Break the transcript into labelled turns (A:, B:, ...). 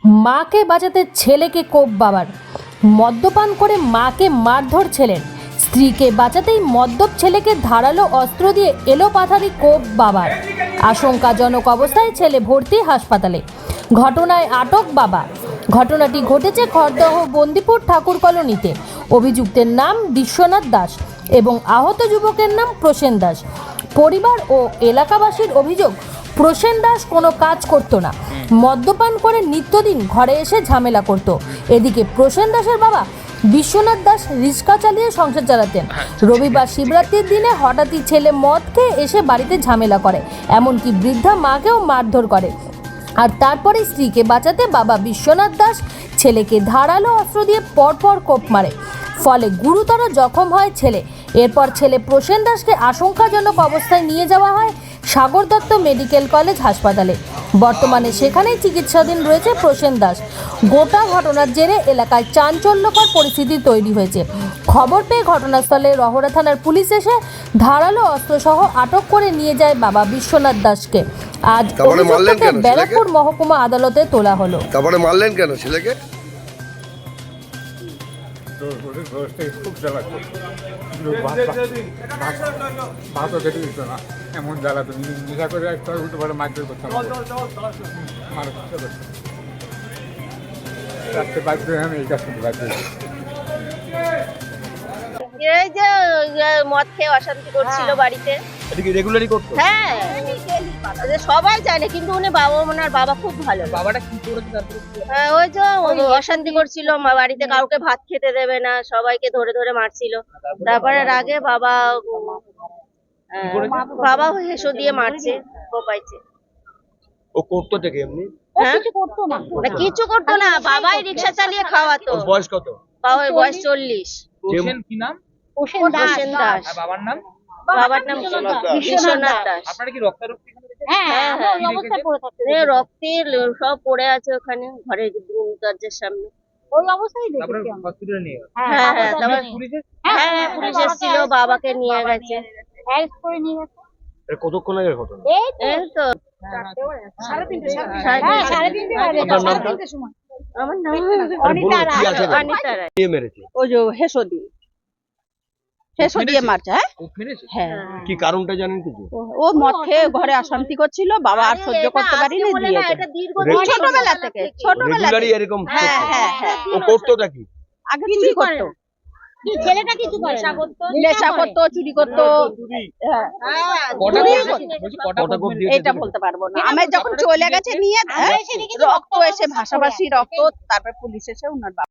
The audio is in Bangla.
A: মাকে বাঁচাতে ছেলেকে কোপ বাবার। মদ্যপান করে মাকে মারধর ছেলের। স্ত্রীকে বাঁচাতেই মদ্যপ ছেলেকে ধারালো অস্ত্র দিয়ে এলোপাথারি কোপ বাবার। আশঙ্কাজনক অবস্থায় ছেলে ভর্তি হাসপাতালে। ঘটনায় আটক বাবা। ঘটনাটি ঘটেছে খড়দহ বন্দিপুর ঠাকুর কলোনিতে। অভিযুক্তের নাম বিশ্বনাথ দাস এবং আহত যুবকের নাম প্রসেন দাস। পরিবার ও এলাকাবাসীর অভিযোগ, প্রসেন দাস কোনো কাজ করতো না, মদ্যপান করে নিত্যদিন ঘরে এসে ঝামেলা করত। এদিকে প্রসেন দাসের বাবা বিশ্বনাথ দাস রিক্সা চালিয়ে সংসার চালাতেন। রবিবার শিবরাত্রির দিনে হঠাৎই ছেলে মদ খেয়ে এসে বাড়িতে ঝামেলা করে, এমনকি বৃদ্ধা মাকেও মারধর করে। আর তারপরে স্ত্রীকে বাঁচাতে বাবা বিশ্বনাথ দাস ছেলেকে ধারালো অস্ত্র দিয়ে পরপর কোপ মারে, ফলে গুরুতর জখম হয় ছেলে। এরপর ছেলে প্রসেন দাসকে আশঙ্কাজনক অবস্থায় নিয়ে যাওয়া হয় সাগর দত্ত মেডিকেল কলেজ হাসপাতালে। বর্তমানে সেখানেই চিকিৎসাধীন রয়েছে প্রসেন দাস। গোটা ঘটনার জেরে এলাকায় চাঞ্চল্যকর পরিস্থিতি তৈরি হয়েছে। খবর পেয়ে ঘটনাস্থলে রহরা থানার পুলিশ এসে ধারালো অস্ত্রসহ আটক করে নিয়ে যায় বাবা বিশ্বনাথ দাসকে। আজ অভিযুক্তকে ব্যারাকপুর মহকুমা আদালতে তোলা হলো।
B: তারপরে মারলেন কেন ছেলেকে?
C: খুব জ্বালা ভাতও খেতে দিত না, এমন জ্বালা। তুমি নেশা করে একটা উল্টো পাল্টা মারধর করতাম, মারার চেষ্টা করতাম। রাত্রে বাধ্য হয়ে আমি এই কাজ করতে বাধ্য হয়েছি।
D: এই যে মদ খেয়ে অশান্তি করছিল বাড়িতে।
B: এটা কি রেগুলারই করতো?
D: হ্যাঁ, সবাই জানে, কিন্তু উনি বাবা, ওনার বাবা খুব ভালো।
B: বাবাটা কি করেছে তারপরে?
D: হ্যাঁ, ওই যে অশান্তি করছিল, বাড়িতে কাউকে ভাত খেতে দেবে না, সবাইকে ধরে ধরে মারছিল। তারপরে রাগে বাবা হেসো দিয়ে মারছে, কোপাইছে।
B: ও করতো থেকে এমনি?
D: হ্যাঁ, কিছু করতো না, বাবাই রিক্সা চালিয়ে খাওয়াতো।
B: ওর বয়স কত?
D: বাবার বয়স 40।
C: প্রসেন কি নাম?
D: প্রসেন দাস।
C: আর বাবার নাম?
D: বাবার নাম বিশ্বনাথ দাস।
C: আপনারা কি রক্তারক্তি?
D: হ্যাঁ, রক্তের সব পড়ে আছে ওখানে ঘরের দরজার সামনে।
E: ওই অবস্থায়
C: তারপরে
E: দেখেছি
C: হসপিটালে নিয়ে গেল।
D: হ্যাঁ, তারপর
E: হ্যাঁ,
D: পুলিশ এসেছিল, বাবাকে নিয়ে গেছে।
E: অ্যারেস্ট করে নিয়ে গেছে।
B: এটা কতক্ষণ আগের ঘটনা?
E: এই তো
D: এই তো
E: সাড়ে তিনটে
B: আপনার নামটা?
E: সময়
D: আমার নাম
E: অনিতা
B: বলুন, কি আছে?
D: অনিতা রায়।
B: কে মেরেছে?
D: ওই যে হেসো দিয়ে মারছে।
C: খুব মেরেছে?
D: হ্যাঁ,
B: কি কারণটা জানেন কিছু?
D: ও মদ খেয়ে ঘরে অশান্তি করছিল, বাবা আর সহ্য করতে পারিনি, দিয়েছে। ছোটবেলা থেকে
B: রেগুলারই এরকম
D: হ্যাঁ,
B: করতো?
D: হ্যাঁ, হ্যাঁ।
B: ও করতোটা কি?
D: আগে চুরি করতো,
E: কি ছেলেটা কিছু করে
D: নেশা করতো, চুরি করতো। হ্যাঁ,
C: কটা
D: চুরি
C: কোপ?
D: করতো।
C: বলছি কটা
B: কটা
C: কোপ
B: কোপ
C: মেরেছে?
B: দিয়েছে?
D: এটা বলতে পারবো না, আমি যখন চলে গেছে নিয়ে রক্ত এসে ভাসাভাসি রক্ত, তারপর পুলিশ এসে উনার বাবা